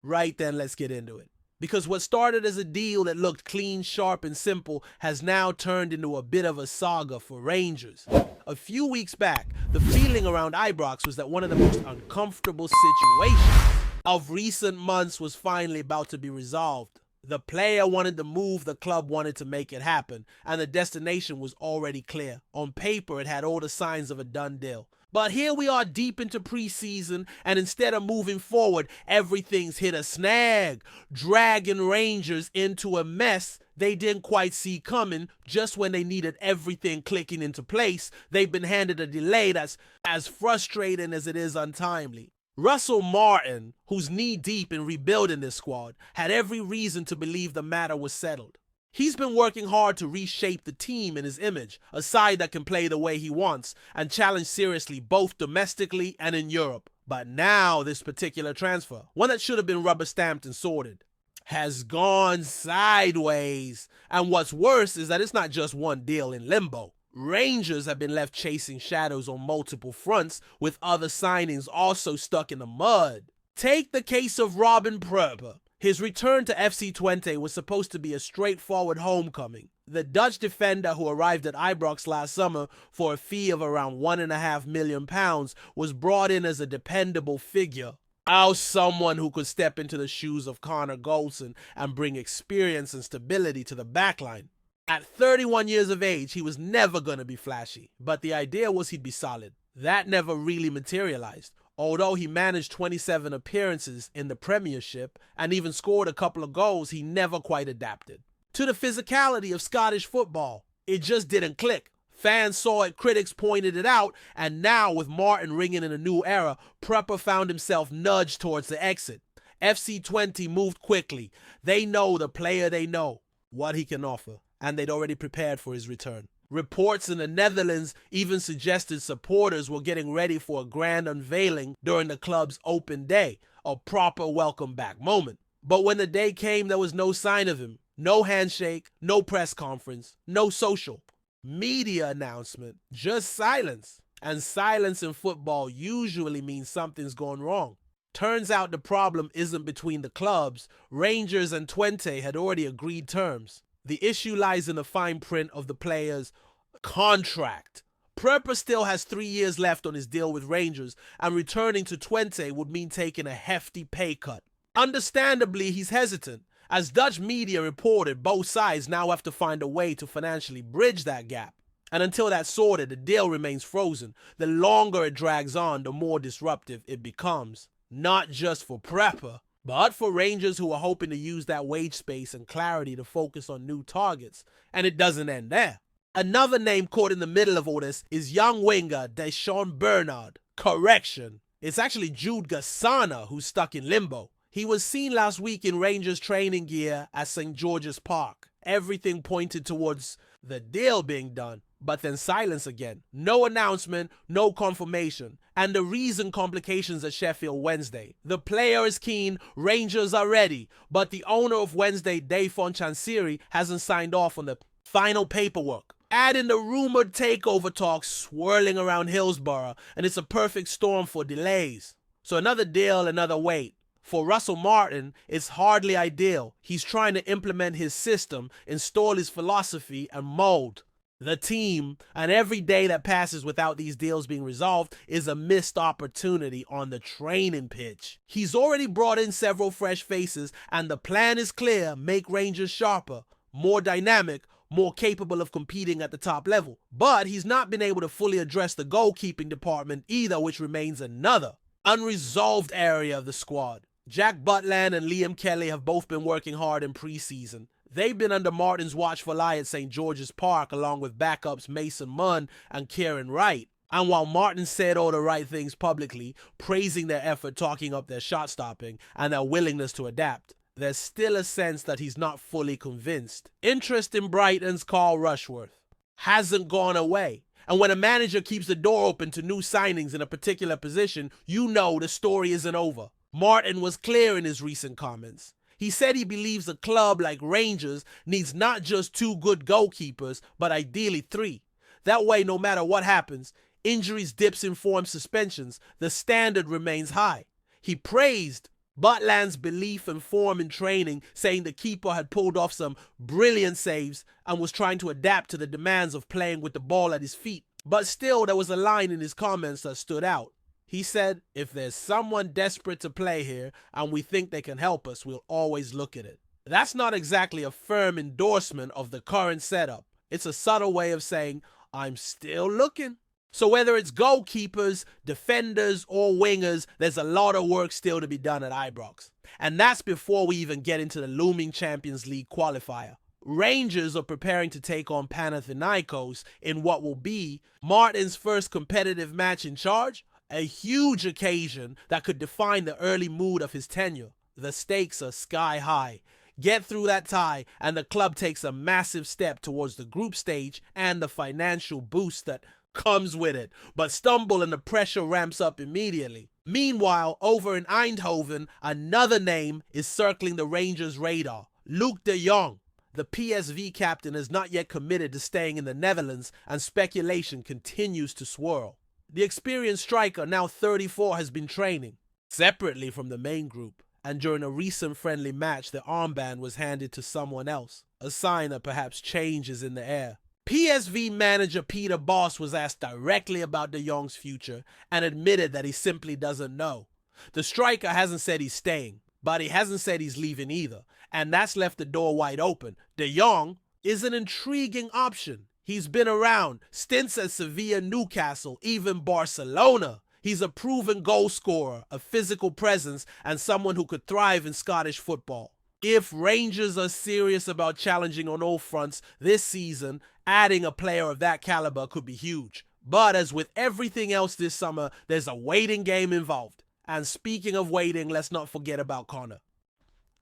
Right then, let's get into it. Because what started as a deal that looked clean, sharp, and simple has now turned into a bit of a saga for Rangers. A few weeks back, the feeling around Ibrox was that one of the most uncomfortable situations of recent months was finally about to be resolved. The player wanted to move, the club wanted to make it happen, and the destination was already clear. On paper, it had all the signs of a done deal. But here we are deep into preseason, and instead of moving forward, everything's hit a snag, dragging Rangers into a mess they didn't quite see coming. Just when they needed everything clicking into place, they've been handed a delay that's as frustrating as it is untimely. Russell Martin, who's knee-deep in rebuilding this squad, had every reason to believe the matter was settled. He's been working hard to reshape the team in his image, a side that can play the way he wants, and challenge seriously both domestically and in Europe. But now this particular transfer, one that should have been rubber-stamped and sorted, has gone sideways. And what's worse is that it's not just one deal in limbo. Rangers have been left chasing shadows on multiple fronts, with other signings also stuck in the mud. Take the case of Robin Pröpper. His return to FC Twente was supposed to be a straightforward homecoming. The Dutch defender, who arrived at Ibrox last summer for a fee of around £1.5 million, was brought in as a dependable figure. Someone who could step into the shoes of Connor Goldson and bring experience and stability to the backline. At 31 years of age, he was never going to be flashy, but the idea was he'd be solid. That never really materialized. Although he managed 27 appearances in the Premiership and even scored a couple of goals, he never quite adapted to the physicality of Scottish football. It just didn't click. Fans saw it, critics pointed it out, and now with Martin ringing in a new era, Pröpper found himself nudged towards the exit. FC Twente moved quickly. They know the player, they know what he can offer, and they'd already prepared for his return. Reports in the Netherlands even suggested supporters were getting ready for a grand unveiling during the club's open day, a proper welcome back moment. But when the day came, there was no sign of him. No handshake, no press conference, no social media announcement, just silence. And silence in football usually means something's gone wrong. Turns out the problem isn't between the clubs. Rangers and Twente had already agreed terms. The issue lies in the fine print of the player's contract. Pröpper still has 3 years left on his deal with Rangers, and returning to Twente would mean taking a hefty pay cut. Understandably, he's hesitant. As Dutch media reported, both sides now have to find a way to financially bridge that gap. And until that's sorted, the deal remains frozen. The longer it drags on, the more disruptive it becomes. Not just for Pröpper, but for Rangers, who are hoping to use that wage space and clarity to focus on new targets. And it doesn't end there. Another name caught in the middle of all this is young winger Deshaun Bernard. Correction, it's actually Jude Gassana who's stuck in limbo. He was seen last week in Rangers training gear at St. George's Park. Everything pointed towards the deal being done, but then silence again. No announcement, no confirmation. And the reason, complications at Sheffield Wednesday. The player is keen, Rangers are ready, but the owner of Wednesday, Dave Chansiri, hasn't signed off on the final paperwork. Add in the rumored takeover talks swirling around Hillsborough, and it's a perfect storm for delays. So another deal, another wait. For Russell Martin, it's hardly ideal. He's trying to implement his system, install his philosophy, and mold the team, and every day that passes without these deals being resolved is a missed opportunity on the training pitch. He's already brought in several fresh faces, and the plan is clear: make Rangers sharper, more dynamic, more capable of competing at the top level. But he's not been able to fully address the goalkeeping department either, which remains another unresolved area of the squad. Jack Butland and Liam Kelly have both been working hard in preseason. They've been under Martin's watchful eye at St. George's Park, along with backups Mason Munn and Kieran Wright. And while Martin said all the right things publicly, praising their effort, talking up their shot stopping, and their willingness to adapt, there's still a sense that he's not fully convinced. Interest in Brighton's Carl Rushworth hasn't gone away. And when a manager keeps the door open to new signings in a particular position, you know the story isn't over. Martin was clear in his recent comments. He said he believes a club like Rangers needs not just 2 good goalkeepers, but ideally 3. That way, no matter what happens, injuries, dips in form, suspensions, the standard remains high. He praised Butland's belief and form in training, saying the keeper had pulled off some brilliant saves and was trying to adapt to the demands of playing with the ball at his feet. But still, there was a line in his comments that stood out. He said, "If there's someone desperate to play here and we think they can help us, we'll always look at it." That's not exactly a firm endorsement of the current setup. It's a subtle way of saying, I'm still looking. So whether it's goalkeepers, defenders, or wingers, there's a lot of work still to be done at Ibrox. And that's before we even get into the looming Champions League qualifier. Rangers are preparing to take on Panathinaikos in what will be Martin's first competitive match in charge, a huge occasion that could define the early mood of his tenure. The stakes are sky high. Get through that tie, and the club takes a massive step towards the group stage and the financial boost that comes with it, but stumble and the pressure ramps up immediately. Meanwhile, over in Eindhoven, another name is circling the Rangers' radar, Luuk de Jong. The PSV captain is not yet committed to staying in the Netherlands, and speculation continues to swirl. The experienced striker, now 34, has been training separately from the main group, and during a recent friendly match, the armband was handed to someone else, a sign that perhaps change is in the air. PSV manager Peter Bosz was asked directly about de Jong's future and admitted that he simply doesn't know. The striker hasn't said he's staying, but he hasn't said he's leaving either, and that's left the door wide open. De Jong is an intriguing option. He's been around, stints at Sevilla, Newcastle, even Barcelona. He's a proven goal scorer, a physical presence, and someone who could thrive in Scottish football. If Rangers are serious about challenging on all fronts this season, adding a player of that caliber could be huge. But as with everything else this summer, there's a waiting game involved. And speaking of waiting, let's not forget about Connor.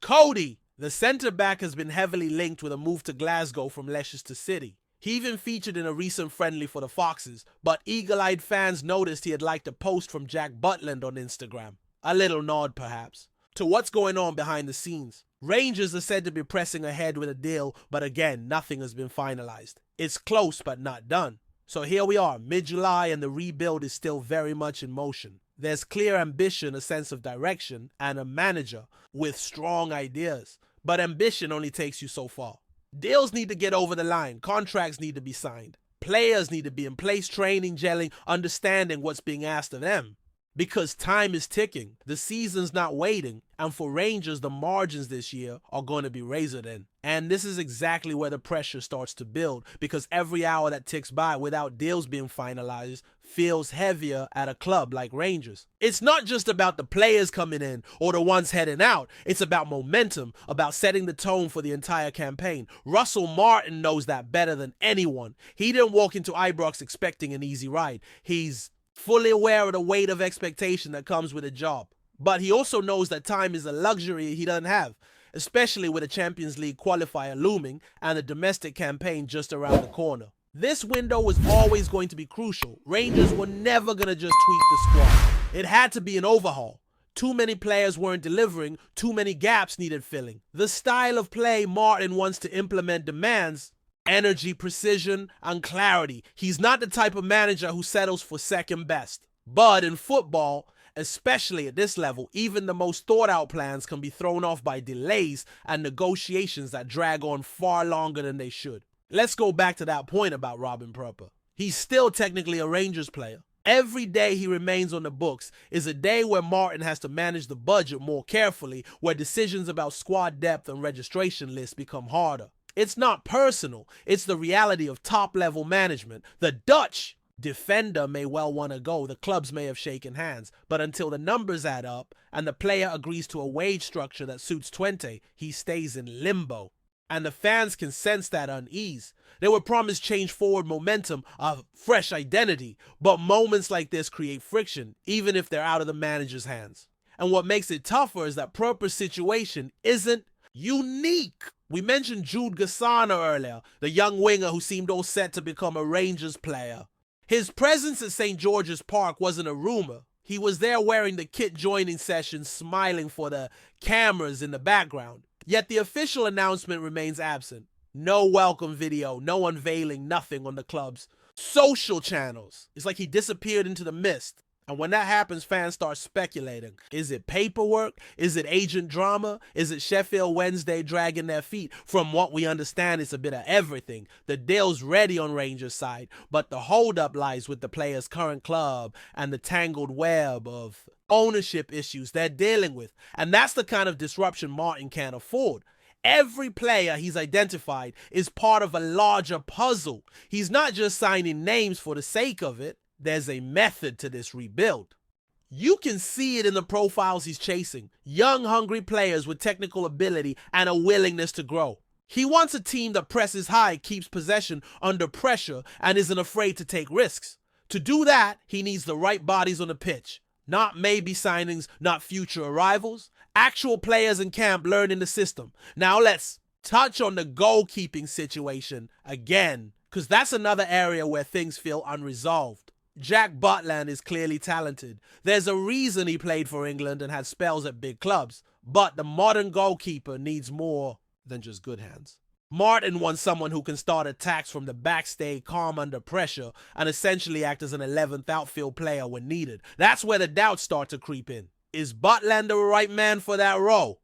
Cody, the centre-back, has been heavily linked with a move to Glasgow from Leicester City. He even featured in a recent friendly for the Foxes, but eagle-eyed fans noticed he had liked a post from Jack Butland on Instagram. A little nod, perhaps, to what's going on behind the scenes. Rangers are said to be pressing ahead with a deal, but again, nothing has been finalized. It's close, but not done. So here we are, mid-July, and the rebuild is still very much in motion. There's clear ambition, a sense of direction, and a manager with strong ideas. But ambition only takes you so far. Deals need to get over the line. Contracts need to be signed. Players need to be in place, training, gelling, understanding what's being asked of them. Because time is ticking. The season's not waiting. And for Rangers, the margins this year are going to be razor thin. And this is exactly where the pressure starts to build, because every hour that ticks by without deals being finalized feels heavier at a club like Rangers. It's not just about the players coming in or the ones heading out. It's about momentum, about setting the tone for the entire campaign. Russell Martin knows that better than anyone. He didn't walk into Ibrox expecting an easy ride. He's fully aware of the weight of expectation that comes with a job. But he also knows that time is a luxury he doesn't have, especially with a Champions League qualifier looming and a domestic campaign just around the corner. This window was always going to be crucial. Rangers were never going to just tweak the squad. It had to be an overhaul. Too many players weren't delivering, too many gaps needed filling. The style of play Martin wants to implement demands energy, precision, and clarity. He's not the type of manager who settles for second best. But in football, especially at this level, even the most thought-out plans can be thrown off by delays and negotiations that drag on far longer than they should. Let's go back to that point about Robin Pröpper. He's still technically a Rangers player. Every day he remains on the books is a day where Martin has to manage the budget more carefully, where decisions about squad depth and registration lists become harder. It's not personal, it's the reality of top-level management. The Dutch defender may well want to go, the clubs may have shaken hands, but until the numbers add up and the player agrees to a wage structure that suits Twente, he stays in limbo. And the fans can sense that unease. They were promised change forward momentum, a fresh identity, but moments like this create friction, even if they're out of the manager's hands. And what makes it tougher is that Pröpper's situation isn't unique. We mentioned Jude Gassana earlier, the young winger who seemed all set to become a Rangers player. His presence at St. George's Park wasn't a rumor. He was there wearing the kit joining session, smiling for the cameras in the background. Yet the official announcement remains absent. No welcome video, no unveiling, nothing on the club's social channels. It's like he disappeared into the mist. And when that happens, fans start speculating. Is it paperwork? Is it agent drama? Is it Sheffield Wednesday dragging their feet? From what we understand, it's a bit of everything. The deal's ready on Rangers' side, but the holdup lies with the player's current club and the tangled web of ownership issues they're dealing with. And that's the kind of disruption Martin can't afford. Every player he's identified is part of a larger puzzle. He's not just signing names for the sake of it. There's a method to this rebuild. You can see it in the profiles he's chasing. Young, hungry players with technical ability and a willingness to grow. He wants a team that presses high, keeps possession under pressure, and isn't afraid to take risks. To do that, he needs the right bodies on the pitch. Not maybe signings, not future arrivals. Actual players in camp learning the system. Now let's touch on the goalkeeping situation again, because that's another area where things feel unresolved. Jack Butland is clearly talented. There's a reason he played for England and had spells at big clubs. But the modern goalkeeper needs more than just good hands. Martin wants someone who can start attacks from the back, stay calm under pressure, and essentially act as an 11th outfield player when needed. That's where the doubts start to creep in. Is Butland the right man for that role?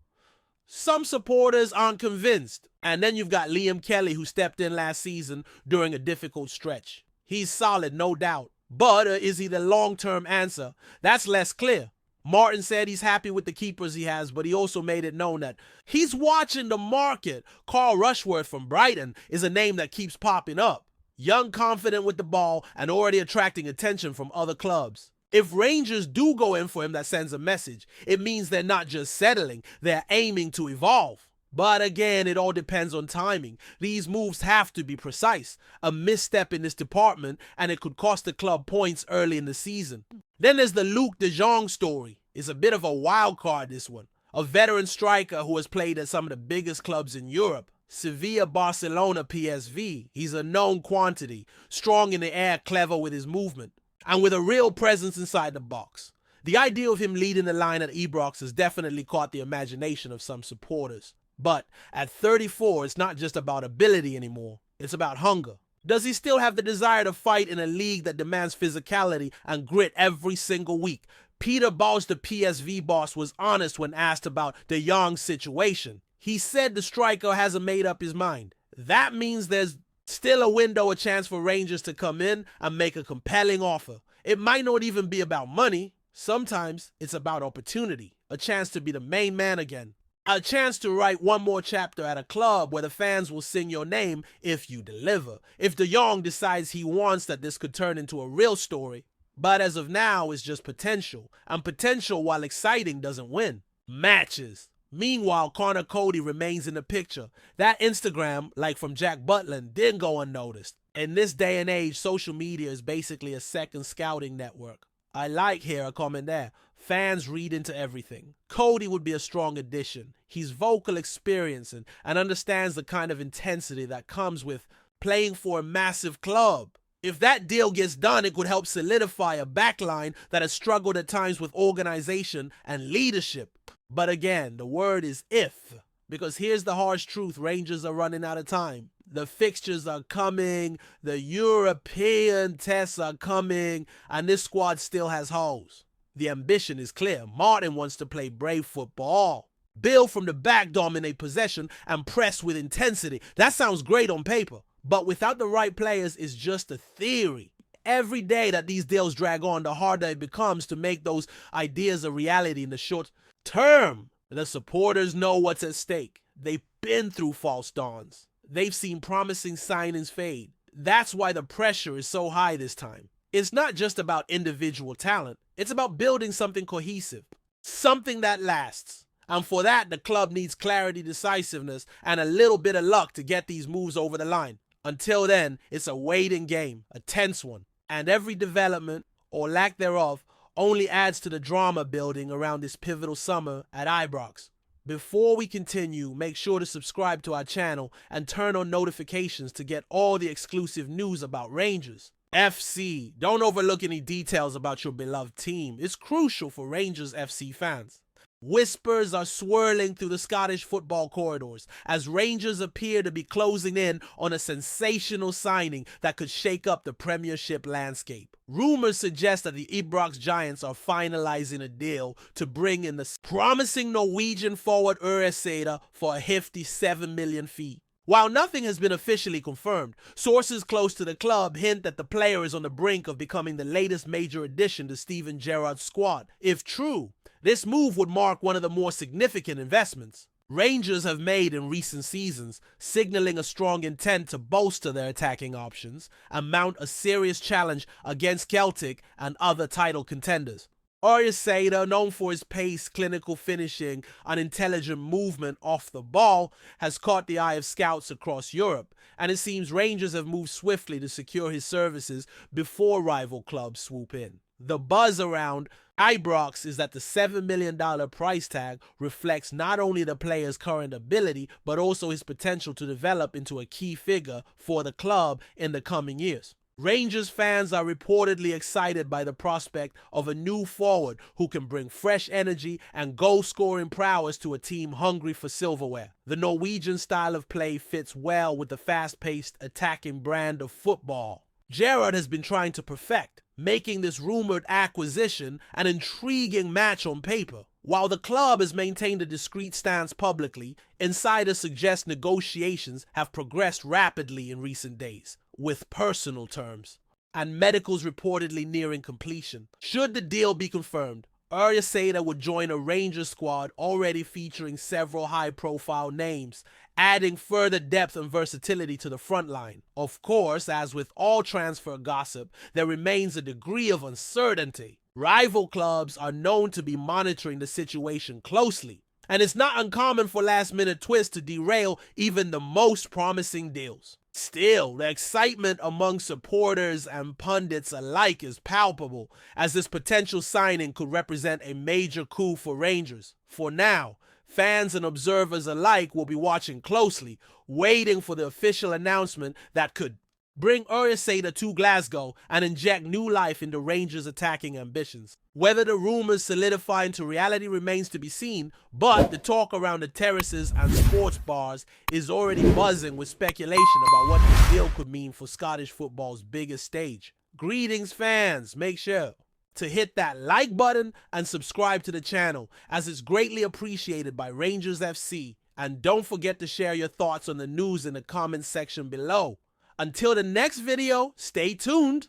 Some supporters aren't convinced. And then you've got Liam Kelly, who stepped in last season during a difficult stretch. He's solid, no doubt. But is he the long-term answer? That's less clear. Martin said he's happy with the keepers he has, but he also made it known that he's watching the market. Carl Rushworth from Brighton is a name that keeps popping up. Young, confident with the ball, and already attracting attention from other clubs. If Rangers do go in for him, that sends a message. It means they're not just settling, they're aiming to evolve. But again, it all depends on timing. These moves have to be precise. A misstep in this department, and it could cost the club points early in the season. Then there's the Luc de Jong story. It's a bit of a wild card, this one. A veteran striker who has played at some of the biggest clubs in Europe. Sevilla, Barcelona, PSV. He's a known quantity. Strong in the air, clever with his movement. And with a real presence inside the box. The idea of him leading the line at Ibrox has definitely caught the imagination of some supporters. But at 34, it's not just about ability anymore. It's about hunger. Does he still have the desire to fight in a league that demands physicality and grit every single week? Peter Bosz, the PSV boss, was honest when asked about de Jong's situation. He said the striker hasn't made up his mind. That means there's still a window, a chance for Rangers to come in and make a compelling offer. It might not even be about money. Sometimes it's about opportunity, a chance to be the main man again. A chance to write one more chapter at a club where the fans will sing your name if you deliver. If de Jong decides he wants that, this could turn into a real story. But as of now, it's just potential. And potential, while exciting, doesn't win matches. Meanwhile, Connor Cody remains in the picture. That Instagram, like from Jack Butland, didn't go unnoticed. In this day and age, social media is basically a second scouting network. I like here, a comment there. Fans read into everything. Cody would be a strong addition. He's vocal, experiencing, and understands the kind of intensity that comes with playing for a massive club. If that deal gets done, it could help solidify a backline that has struggled at times with organization and leadership. But again, the word is if. Because here's the harsh truth, Rangers are running out of time. The fixtures are coming, the European tests are coming, and this squad still has holes. The ambition is clear. Martin wants to play brave football. Build from the back, dominate possession, and press with intensity. That sounds great on paper, but without the right players, it's just a theory. Every day that these deals drag on, the harder it becomes to make those ideas a reality in the short term. The supporters know what's at stake. They've been through false dawns. They've seen promising signings fade. That's why the pressure is so high this time. It's not just about individual talent. It's about building something cohesive, something that lasts. And for that, the club needs clarity, decisiveness, and a little bit of luck to get these moves over the line. Until then, it's a waiting game, a tense one. And every development, or lack thereof, only adds to the drama building around this pivotal summer at Ibrox. Before we continue, make sure to subscribe to our channel and turn on notifications to get all the exclusive news about Rangers FC. Don't overlook any details about your beloved team. It's crucial for Rangers FC fans. Whispers are swirling through the Scottish football corridors as Rangers appear to be closing in on a sensational signing that could shake up the Premiership landscape. Rumors suggest that the Ibrox Giants are finalizing a deal to bring in the promising Norwegian forward ØRJASÆTER for a hefty 7 million fee. While nothing has been officially confirmed, sources close to the club hint that the player is on the brink of becoming the latest major addition to Steven Gerrard's squad. If true, this move would mark one of the more significant investments Rangers have made in recent seasons, signaling a strong intent to bolster their attacking options and mount a serious challenge against Celtic and other title contenders. ØRJASÆTER, known for his pace, clinical finishing, and intelligent movement off the ball, has caught the eye of scouts across Europe, and it seems Rangers have moved swiftly to secure his services before rival clubs swoop in. The buzz around Ibrox is that the $7 million price tag reflects not only the player's current ability, but also his potential to develop into a key figure for the club in the coming years. Rangers fans are reportedly excited by the prospect of a new forward who can bring fresh energy and goal-scoring prowess to a team hungry for silverware. The Norwegian style of play fits well with the fast-paced, attacking brand of football Gerrard has been trying to perfect, making this rumored acquisition an intriguing match on paper. While the club has maintained a discreet stance publicly, insiders suggest negotiations have progressed rapidly in recent days, with personal terms, and medicals reportedly nearing completion. Should the deal be confirmed, ØRJASÆTER would join a Rangers squad already featuring several high-profile names, adding further depth and versatility to the front line. Of course, as with all transfer gossip, there remains a degree of uncertainty. Rival clubs are known to be monitoring the situation closely, and it's not uncommon for last-minute twists to derail even the most promising deals. Still, the excitement among supporters and pundits alike is palpable, as this potential signing could represent a major coup for Rangers. For now, fans and observers alike will be watching closely, waiting for the official announcement that could bring ØRJASÆTER to Glasgow and inject new life into Rangers' attacking ambitions. Whether the rumors solidify into reality remains to be seen, but the talk around the terraces and sports bars is already buzzing with speculation about what this deal could mean for Scottish football's biggest stage. Greetings, fans! Make sure to hit that like button and subscribe to the channel, as it's greatly appreciated by Rangers FC. And don't forget to share your thoughts on the news in the comments section below. Until the next video, stay tuned.